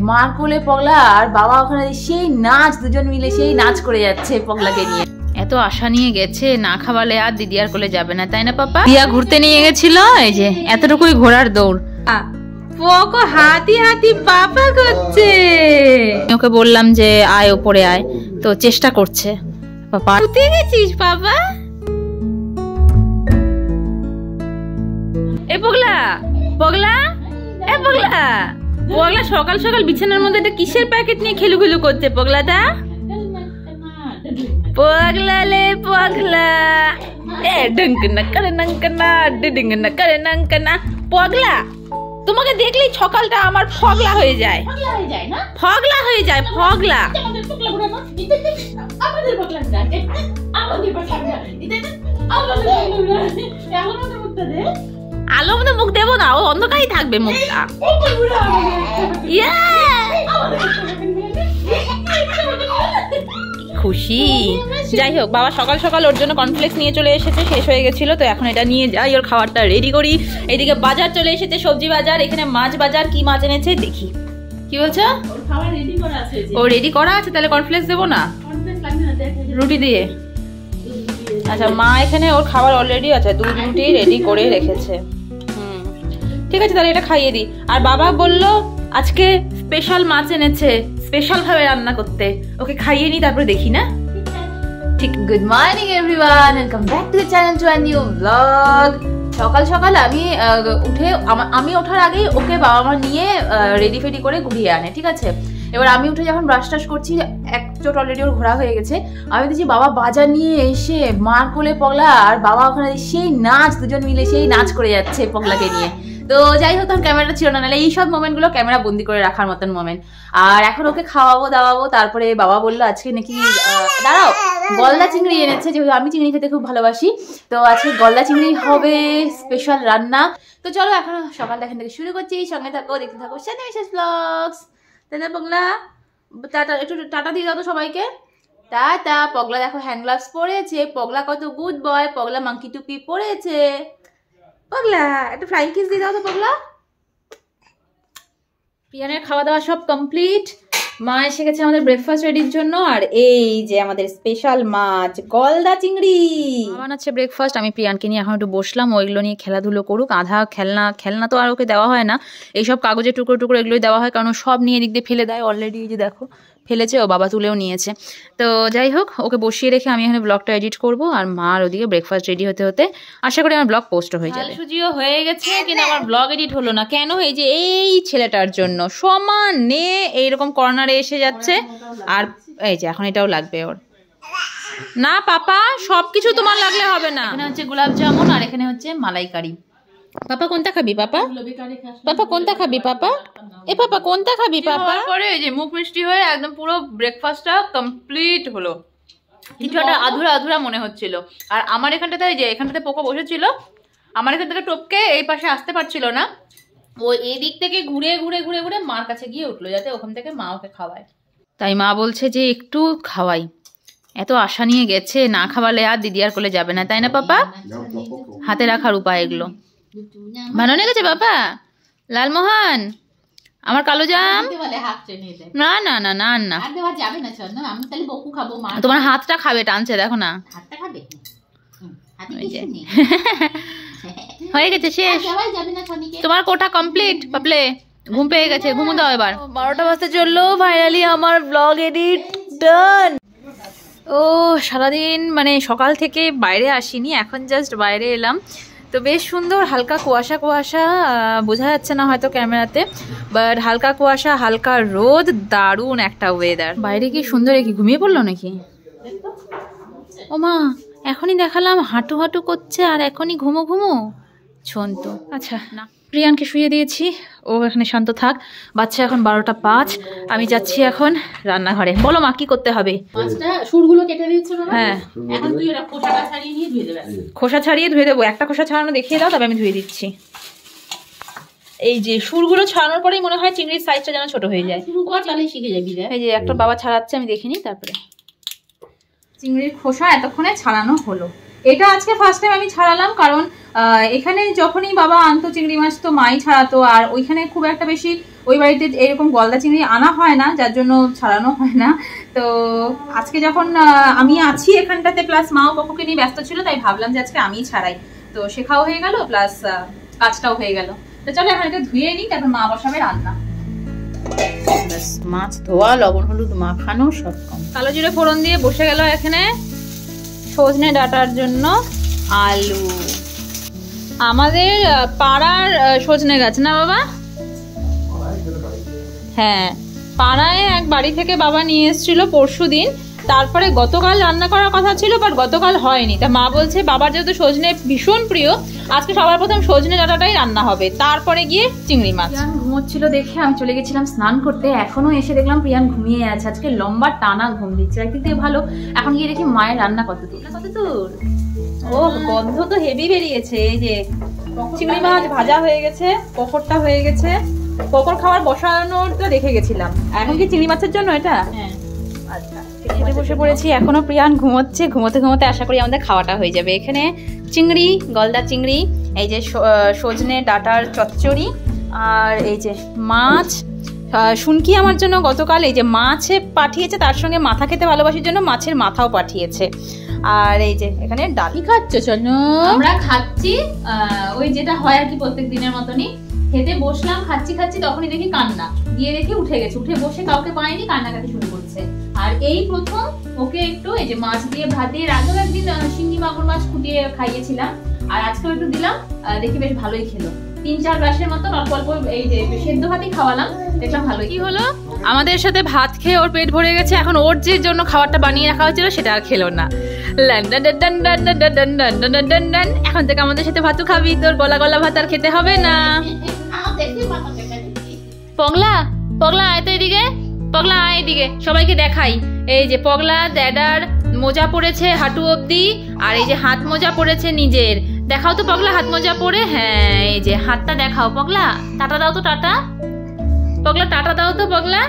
মার কোলে পগলা আর বাবা ওখানে সেই নাচ, দুজন মিলে সেই নাচ করে যাচ্ছে পগলাকে নিয়ে। এত আশা নিয়ে গেছে, না খাওয়ালে আর দিদি আর কোলে যাবে না, তাই না পাপা? দিয়া ঘুরতে নিয়ে গেছিল, এই যে এতটুকুই ঘোড়ার দৌড়। পোকো হাতি হাতি পাপা করছে। ওকে বললাম যে আয় ওপরে আয়, তো চেষ্টা করছে। পাপা উঠে গেছিস পাপা? এ পগলা, পগলা, এ পগলা, পগলা সকাল সকাল বিছানার মধ্যে একটা কিসের প্যাকেট নিয়ে খেলু করছে পগলাটা? পগলা লে পগলা, এ ডঙ্কনা করে নঙ্কনা, ডিডিংনা করে নঙ্কনা। পগলা, তোমাকে দেখলেই সকালটা আমার ফগলা হয়ে যায়, ফগলা হয়ে যায়, ফগলা। আলো মতো মুখ দেবো না, ও অন্ধকারই থাকবে মুখটা। খুশি। যাই হোক, বাবা সকাল সকাল ওর জন্য কর্নফ্লেক্স নিয়ে চলে এসেছে, শেষ হয়ে গেছিল, তো এখন এটা নিয়ে যাই, ওর খাবারটা রেডি করি। এদিকে বাজার চলে এসেছে, সবজি বাজার, এখানে মাছ বাজার। কি মাছ এনেছে দেখি। কি বলছো? ও রেডি করা আছে, তাহলে কর্নফ্লেক্স দেবো না, রুটি দিয়ে? আচ্ছা, মা এখানে ওর খাবার অলরেডি আছে, দুধ রুটি রেডি করে রেখেছে। ঠিক আছে, তাহলে এটা খাইয়ে দিই। আর বাবা বললো আজকে স্পেশাল মাছ এনেছে, স্পেশাল ভাবে রান্না করতে, ওকে খাইয়ে নি, তারপরে দেখি না? ঠিক। Good morning everyone, welcome back to the channel, to a new blog. সকাল সকাল আমি ওঠার আগেই ওকে বাবা মা নিয়ে রেডি ফেডি করে ঘুরিয়ে আনে, ঠিক আছে? এবার আমি উঠে যখন ব্রাশ টাশ করছি, এক চোট অলরেডি ওর ঘোরা হয়ে গেছে, আমি দেখছি বাবা বাজার নিয়ে এসে মার কোলে পগলা আর বাবা ওখানে সেই নাচ, দুজন মিলে সেই নাচ করে যাচ্ছে পগলাকে নিয়ে। তো যাই হোক, তখন ক্যামেরাটা ছিল না, নাহলে এইসব মোমেন্টগুলো ক্যামেরা বন্দি করে রাখার মতন মোমেন্ট। আর এখন ওকে খাওয়াবো দাওয়াবো, তারপরে বাবা বললো আজকে নাকি দাঁড়াও, গলদা চিংড়ি এনেছে, যেহেতু আমি চিংড়ি খেতে খুব ভালোবাসি, তো আজকে গলদা চিংড়ি হবে স্পেশাল রান্না। তো চলো এখন সকালটা এখান থেকে শুরু করছি, সঙ্গে থাকো, দেখতে থাকো সানি মিসেস ব্লগস। তাই না পগলা? টাটা, একটু টাটা দিয়ে দাও তো সবাইকে, টাটা। পগলা দেখো হ্যান্ড গ্লাভস পরেছে, পগলা কত গুড বয়, পগলা মাংকি টুপি পরেছে। পগলা একটা ফ্লাইং কিস দিয়ে দাও তো পগলা। প্রিয়ানের খাওয়া দাওয়া সব কমপ্লিট, মা এসে গেছে আমাদের ব্রেকফাস্ট রেডির জন্য। আর এই যে আমাদের স্পেশাল মাছ, গলদা চিংড়ি বানাচ্ছে ব্রেকফাস্ট। আমি প্রিয়ানকে নিয়ে এখন একটু বসলাম, ওইগুলো নিয়ে খেলাধুলো করুক। আধা খেলনা তো আর ওকে দেওয়া হয় না, এইসব কাগজের টুকরো টুকরো এগুলোই দেওয়া হয়, কারণ সব নিয়ে দিক দিয়ে ফেলে দেয়। অলরেডি এই যে দেখো ফেলেছে, ও বাবা তুলেও নিয়েছে। তো যাই হোক, ওকে বসিয়ে রেখে আমি এখানে ব্লগটা এডিট করব, আর মার ওদিকে ব্রেকফাস্ট রেডি হতে হতে আশা করি আমার ব্লগ পোস্ট হয়ে যাবে। সুজিও হয়ে গেছে, কিন্তু আমার ব্লগ এডিট হলো না কেন? এই যে এই ছেলেটার জন্য সমানে এইরকম কর্নারে এসে যাচ্ছে, আর এই যে এখন এটাও লাগবে ওর। না পাপা, সবকিছু তোমার লাগলে হবে না। এখানে হচ্ছে গোলাপ জামুন, আর এখানে হচ্ছে মালাইকারি। পাপা কোনটা খাবি? পাপা পাপা কোনটা খাবি? পাপা এ পাপা কোনটা খাবি? পাপা পরে এই যে মুখ মিষ্টি হয়ে একদম পুরো ব্রেকফাস্টটা কমপ্লিট হলো। কিছু একটা আধুরা আধুরা মনে হচ্ছিল। আর আমার এখানটাতে এই যে এখানটাতে পোকো বসেছিল, আমার এখান থেকে টপকে এই পাশে আসতে পারছিল না, ও এই দিক থেকে ঘুরে ঘুরে ঘুরে ঘুরে মার কাছে গিয়ে উঠলো, যাতে ওখান থেকে মা ওকে খাওয়ায়। তাই মা বলছে যে একটু খাওয়াই, এত আশা নিয়ে গেছে, না খাওয়ালে আর দিদি আর কোলে যাবে না, তাই না পাপা? হাতে রাখার উপায় এগুলো। ভালো লেগেছে বাবা? লালমোহন, আমার কালো জাম? না না না না না, তোমার হাতটা খাবে, টানছে দেখো না। হয়ে গেছে, শেষ। তোমার কোটা কমপ্লিট পাপলে, ঘুম পেয়ে গেছে, ঘুমো দাও এবার। 12টা বাজতে চললো, ফাইনালি আমার ব্লগ এডিট ডান। ও সারাদিন মানে সকাল থেকে বাইরে আসিনি, এখন জাস্ট বাইরে এলাম। তো বেশ সুন্দর হালকা কুয়াশা কুয়াশা, বোঝা যাচ্ছে না হয়তো ক্যামেরাতে, বাট হালকা কুয়াশা, হালকা রোদ, দারুণ একটা ওয়েদার। বাইরে কি সুন্দর। কি ঘুমিয়ে পড়লো নাকি? ও মা, এখনই দেখালাম হাঁটু হাঁটু করছে, আর এখনই ঘুমো ঘুমো ছন্ত। আচ্ছা না, প্রিয়ানকে শুয়ে দিয়েছি, ও এখানে শান্ত থাক। বাচ্চা এখন 12টা 5, আমি যাচ্ছি এখন রান্নাঘরে। বলো মা কি করতে হবে? সুরগুলো কেটে দিচ্ছ বাবা? হ্যাঁ, এখন তুই এটা খোসাটা ছাড়িয়ে নিয়ে ধুয়ে দেবে। খোসা ছাড়িয়ে ধুয়ে দেবো? একটা খোসা ছাড়ানো দেখিয়ে দাও, তবে আমি ধুয়ে দিচ্ছি। এই যে সুরগুলো ছাড়ানোর পরেই মনে হয় চিংড়ির সাইজটা যেন ছোট হয়ে যায়। তাহলে শিখে যাবি। এই যে একটা বাবা ছাড়াচ্ছে, আমি দেখিনি। তারপরে চিংড়ির খোসা এতক্ষণে ছাড়ানো হলো। এটা আজকে ফার্স্ট টাইম আমি ছাড়ালাম, কারণ এখানে যখনই বাবা আনতো চিংড়ি মাছ তো মাই ছাড়াতো, আর ওইখানে খুব একটা বেশি ওই বাড়িতে এরকম গলদা চিংড়ি আনা হয় না, যার জন্য ছাড়ানো হয় না। তো আজকে যখন আমি আছি এখানটাতে, প্লাস মাও পক্ষকে নিয়ে ব্যস্ত ছিল, তাই ভাবলাম যে আজকে আমিই ছাড়াই। তো শেখাও হয়ে গেল, প্লাস কাজটাও হয়ে গেল। তো চলো এখন এটা ধুয়ে নিই, তারপর মা বসাবে রান্না। মাছ ধোয়া, লবণ হলুদ মাখানো সব কম। কালো জিরে ফোড়ন দিয়ে বসে গেল এখানে সজনে ডাঁটার জন্য আলু। আমাদের পাড়ার সজনে গাছ না বাবা? হ্যাঁ, পাড়ায় এক বাড়ি থেকে বাবা নিয়ে এসেছিল পরশুদিন। তারপরে গতকাল রান্না করার কথা ছিল, বাট গতকাল হয়নি। তা মা বলছে বাবার যেহেতু সজনে ভীষণ প্রিয়, আজকে সবার প্রথম সজনে ডাঁটাটাই রান্না হবে, তারপরে গিয়ে চিংড়ি মাছ। প্রিয়ান ঘুমোচ্ছিল দেখে আমি চলে গেছিলাম স্নান করতে। এখনো এসে দেখলাম প্রিয়ান ঘুমিয়ে আছে। আজকে লম্বা টানা ঘুম দিচ্ছে, একদিক দিয়ে ভালো। এখন গিয়ে দেখি মায়ের রান্না কত দূর। ও গন্ধ তো হেভি বেরিয়েছে। এই যে চিংড়ি মাছ ভাজা হয়ে গেছে, পকোড়টা হয়ে গেছে। পকোড় খাওয়ার বসানোটা রেখে গেছিলাম। এখন কি চিংড়ি মাছের জন্য এটা? হ্যাঁ। আচ্ছা, খেতে বসে পড়েছি। এখনো প্রিয়ান ঘুমোচ্ছে। ঘুমোতে ঘুমোতে আশা করি আমাদের খাওয়াটা হয়ে যাবে। এখানে চিংড়ি, গলদা চিংড়ি, এই যে সজনে ডাঁটার চচ্চড়ি, আর এই যে মাছ। শুনকি আমার জন্য গতকাল এই যে মাছে পাঠিয়েছে, তার সঙ্গে মাথা খেতে ভালোবাসার জন্য মাছের মাথাও পাঠিয়েছে। আর এই যে এখানে ডাল। কি খাচ্ছ? চলো আমরা খাচ্ছি ওই যেটা হয় আর কি প্রত্যেক দিনের মতনই। খেতে বসলাম, খাচ্ছি তখনই দেখি কান্না দিয়ে, দেখি উঠে গেছে। উঠে বসে কাউকে পায়নি, কান্নাকাটি শুরু করছে। আর এই প্রথম ওকে একটু এই যে মাছ দিয়ে ভাত দিয়ে, আগেও একদিন শিঙ্গি মাগুর মাছ ফুটিয়ে খাইয়েছিলাম, আর আজকেও একটু দিলাম। দেখি বেশ ভালোই খেলো। 3-4 গ্লাসের মতন অল্প অল্প এই যে সেদ্ধ ভাতই খাওয়ালাম, দেখলাম ভালোই। কি হলো, আমাদের সাথে ভাত খেয়ে ওর পেট ভরে গেছে। এখন ওর যে জন্য খাবারটা বানিয়ে রাখা হয়েছিল সেটা আর খেলো না। এখন থেকে আমাদের সাথে ভাতও খাবি, তোর গলা গলা ভাত আর খেতে হবে না। পগলা, পগলা আয় তো এদিকে, পগলা আয় এদিকে, সবাইকে দেখাই। এই যে পগলা ড্যাডার মোজা পড়েছে হাঁটু অবধি, আর এই যে হাত মোজা পড়েছে নিজের। দেখাও তো পগলা হাত মোজা পরে। হ্যাঁ, এই যে হাতটা দেখাও পগলা। টাটা দাও তো, টাটা পগলা, টাটা দাও তো পগলা,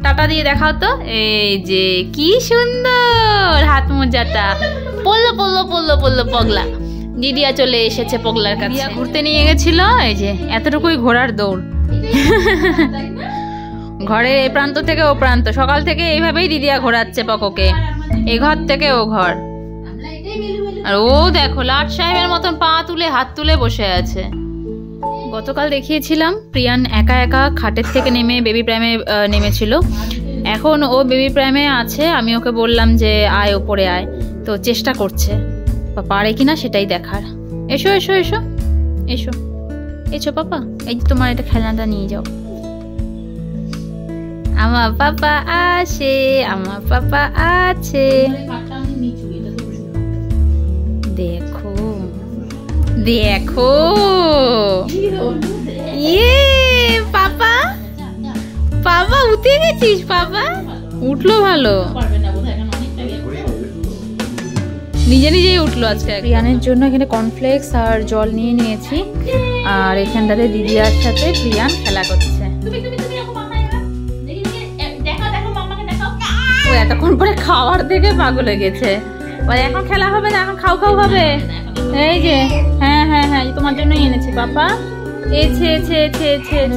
টাটা দিয়ে দেখাও তো। এই যে কি সুন্দর হাত মোজাটা। পড়লো পড়লো পড়লো পড়লো পগলা। দিদিয়া চলে এসেছে পগলার কাছে। ঘুরতে নিয়ে গেছিল, এই যে এতটুকুই ঘোড়ার দৌড়। ঘরের এই প্রান্ত থেকে ও প্রান্ত, সকাল থেকে এইভাবেই দিদিয়া ঘোরাচ্ছে পকোকে, এ ঘর থেকে ও ঘর। আর ও দেখো লাট সাহেবের মতন পা তুলে হাত তুলে বসে আছে। গতকাল দেখিয়েছিলাম প্রিয়ান একা একা খাটের থেকে নেমে বেবি প্রাইমে নেমেছিল। এখন ও বেবি প্রাইমে আছে। আমি ওকে বললাম যে আয় ওপরে আয়, তো চেষ্টা করছে, পারে কিনা সেটাই দেখার। এসো এসো এসো এসো এসো পাপা, এই যে তোমার এটা খেলনাটা নিয়ে যাও। আমার পাপা আসে, আমার পাপা আছে। দেখো দেখো, ইয়ে পাপা, পাপা উঠে গেছিস? পাপা উঠলো ভালো, নিজে নিজেই উঠলো আজকে। প্রিয়ানের জন্য এখানে কর্নফ্লেক্স আর জল নিয়ে নিয়েছি, আর এখানটাতে দিদিয়ার সাথে প্রিয়ান খেলা করছে। ও এতক্ষণ পরে খাওয়ার দেখে পাগল হয়ে গেছে। এখন খেলা হবে না, এখন খাও খাও হবে। এই যে হ্যাঁ হ্যাঁ হ্যাঁ, তোমার জন্যই এনেছি পাপা।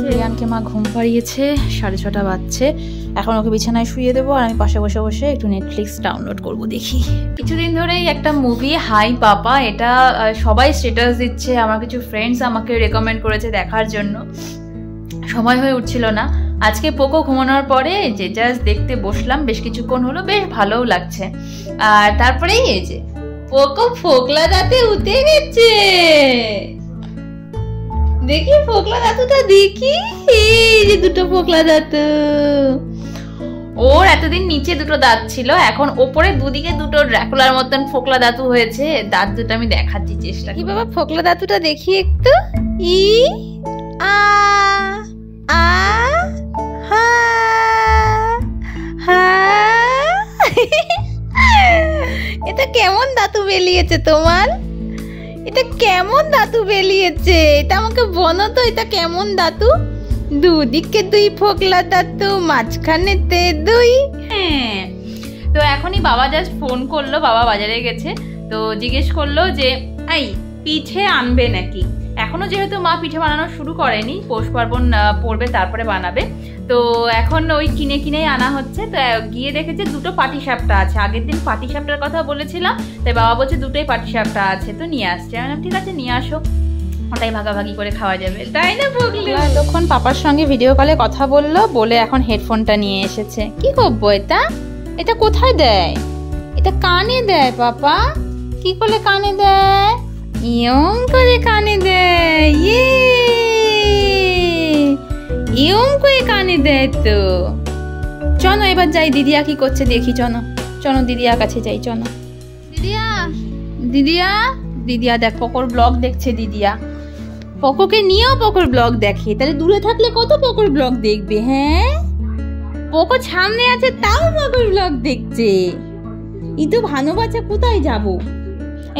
প্রিয়ানকে মা ঘুম পাড়িয়েছে, 6:30 বাজছে। এখন ওকে বিছানায় শুয়ে দেবো, আর আমি পাশে বসে বসে একটু নেটফ্লিক্স ডাউনলোড করব, দেখি। কিছুদিন ধরেই একটা মুভি হাই পাপা, এটা সবাই স্ট্যাটাস দিচ্ছে। আমার কিছু ফ্রেন্ডস আমাকে রেকমেন্ড করেছে দেখার জন্য, সময় হয়ে উঠছিল না। আজকে পোকো ঘুমানোর পরে যে জাস্ট দেখতে বসলাম, বেশ কিছুক্ষণ হলো, বেশ ভালোও লাগছে। আর তারপরেই এই যে পোকো ফোকলা দাঁতে উঠে গেছে। দেখি ফোকলা দাঁতুটা দেখি, এই যে দুটো ফোকলা দাঁতু। ওর এতদিন নিচে দুটো দাঁত ছিল, এখন ওপরে দুদিকে দুটো ড্রাকুলার মতন ফোকলা দাঁতু হয়েছে। দাঁত দুটো আমি দেখাচ্ছি চেষ্টা কি। বাবা ফোকলা দাঁতুটা দেখি একটু। ই আ আ হা হা, এটা কেমন দাঁতু বেরিয়েছে তোমার? এটা কেমন দাঁতু বেরিয়েছে? এটা আমাকে বলো তো, এটা কেমন দাঁতু? দুদিকে দুই ফোকলা দাঁতু, মাঝখানেতে দুই। হ্যাঁ, তো এখনই বাবা জাস্ট ফোন করলো, বাবা বাজারে গেছে, তো জিজ্ঞেস করলো যে এই পিঠে আনবে নাকি। এখনো যেহেতু মা পিঠে বানানো শুরু করেনি, পৌষ পার্বণ পড়বে তারপরে বানাবে, তো এখন ওই কিনে কিনেই আনা হচ্ছে। তো গিয়ে দেখেছে দুটো পাটিসাপটা আছে, আগের দিন পাটিসাপটার কথা বলেছিলাম, তাই বাবা বলছে দুটোই পাটিসাপটা আছে, তো নিয়ে আসছে। আমি বললাম ঠিক আছে নিয়ে আসো, ওটাই ভাগাভাগি করে খাওয়া যাবে, তাই না পগলি? তখন পাপার সঙ্গে ভিডিও কলে কথা বললো, বলে এখন হেডফোনটা নিয়ে এসেছে। কি করবো এটা? এটা কোথায় দেয়? এটা কানে দেয় পাপা। কি করে কানে দেয়? ইয়ং করে কানে দেয়, ইয়ং করে কানে দেয়। তো চলো এবার যাই, দিদিয়া কি করছে দেখি। চলো চলো দিদিয়ার কাছে যাই, চলো। দিদিয়া দিদিয়া দিদিয়া দেখ পকর ব্লগ দেখছে দিদিয়া। পকোকে নিয়েও পকর ব্লগ দেখে, তাহলে দূরে থাকলে কত পকর ব্লগ দেখবে? হ্যাঁ, পকো সামনে আছে তাও পকর ব্লগ দেখছে। ই তো ভানো বাচ্চা, কোথায় যাবো?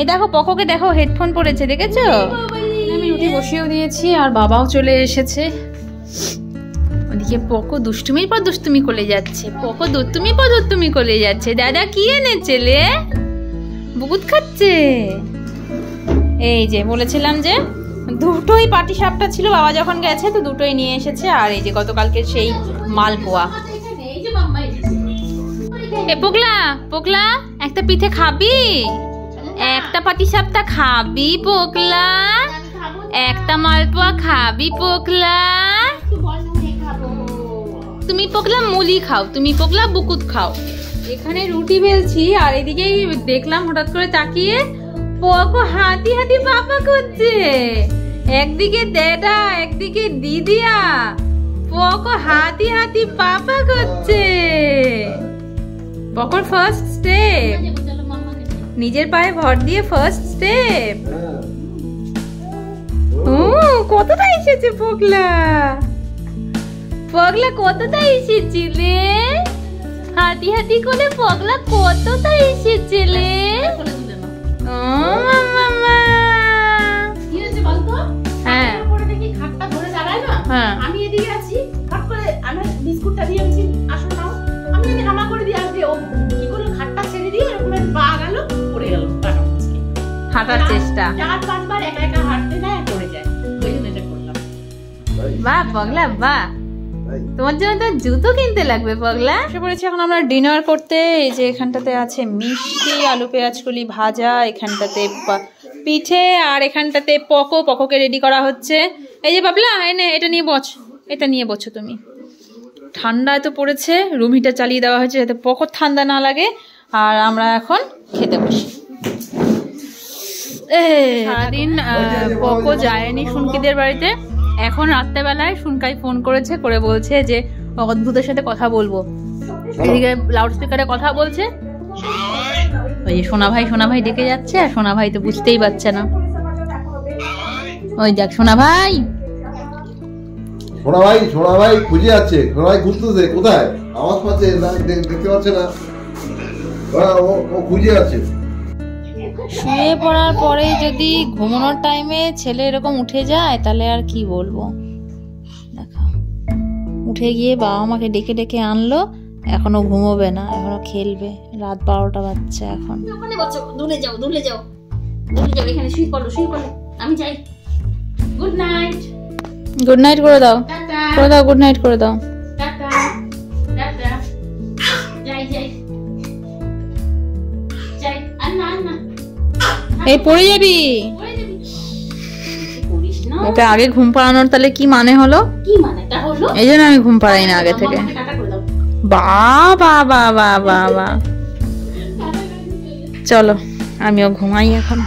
এই দেখো পকোকে দেখো, হেডফোন পরেছে, দেখেছো? আমি রুটি বসিয়েও দিয়েছি আর বাবাও চলে এসেছে। ওদিকে পকো দুষ্টুমির পর দুষ্টুমি করে যাচ্ছে, পকো দুষ্টুমির পর দুষ্টুমি করে যাচ্ছে। দাদা কি এনেছে লে? বুকুত খাচ্ছে। এই যে বলেছিলাম যে দুটোই পাটিসাপটা ছিল, বাবা যখন গেছে তো দুটোই নিয়ে এসেছে। আর এই যে গতকালকে সেই মালপোয়া। এ পগলা পগলা একটা পিঠে খাবি? একটা পাটিসাপটা খাবি পগলা? একটা মালপোয়া খাবি পগলা? তুমি পগলা মুলি খাও, তুমি পগলা বুকুত খাও। এখানে রুটি বেলছি আর এদিকেই দেখলাম হঠাৎ করে তাকিয়ে পকো হাতি হাতি পাপা করছে। একদিকে দাদা একদিকে দিদিয়া, পকো হাতি হাতি পাপা করছে। পকোর ফার্স্ট স্টেপ, নিজের পায়ে ভর দিয়ে ফার্স্ট স্টেপ। কতটা এসেছে পগলা? পগলা কতটা এসেছিলে? হাতি হাতি করে পগলা কতটা এসেছিলে? ও মামা কি হয়েছে বলতো? হ্যাঁ পরে দেখি খাটটা ধরে দাঁড়ায় না, হ্যাঁ আমি এদিকে আছি, হট করে আমি বিস্কুটটা দিয়ে আছি, আসো নাও। আমি যদি হামা করে দিয়ে আসবে, ও কি করলো খাটটা ছেড়ে দিয়ে এরকম পা গেল, পড়ে গেল। হাঁটার চেষ্টা, 4-5 বার একা একা হাঁটতে যায়, পড়ে যায়, ওই জন্য এটা করলাম। বাহ পগলা বাহ, তোমার জন্য তো জুতো কিনতে লাগবে পগলা। এসে পড়েছি এখন আমরা ডিনার করতে। এই যে এখানটাতে আছে মিষ্টি, আলু পেঁয়াজ কলি ভাজা, এখানটাতে পিঠে, আর এখানটাতে পকোকে রেডি করা হচ্ছে। এই যে বাবলা এনে এটা নিয়ে বছ, এটা নিয়ে বছো তুমি। ঠান্ডা এত পড়েছে, রুম হিটার চালিয়ে দেওয়া হয়েছে যাতে পকোর ঠান্ডা না লাগে। আর আমরা এখন খেতে বসি। সারাদিন পকো যায়নি শুনকিদের বাড়িতে, এখন রাত্রেবেলায় শুনকাই ফোন করেছে, করে বলছে যে অদ্ভুতের সাথে কথা বলবো। এদিকে লাউড স্পিকারে কথা বলছে, ওই যে সোনা ভাই ডেকে যাচ্ছে, আর সোনা ভাই তো বুঝতেই পারছে না। ওই দেখ সোনা ভাই খুঁজে যাচ্ছে, সোনা ভাই খুঁজতেছে, কোথায় আওয়াজ পাচ্ছে দেখতে পাচ্ছে না, ও খুঁজে আছে। শুয়ে পড়ার পরে যদি ঘুমানোর টাইমে ছেলে এরকম উঠে যায় তাহলে আর কি বলবো। দেখো উঠে গিয়ে বাবা মাকে ডেকে ডেকে আনলো, এখনো ঘুমোবে না, এখনো খেলবে। রাত 12টা বাজছে এখন। ওখানে বসো, দূরে যাও এখানে শুয়ে পড়ো, আমি যাই। গুড নাইট করে দাও, গুড নাইট করে দাও। টাটা যাই আর না এই পড়ে যাবি। ওকে আগে ঘুম পাড়ানোর তাহলে কি মানে হলো? এই জন্য আমি ঘুম পাড়াই না আগে থেকে। বাবা চলো আমিও ঘুমাই এখন।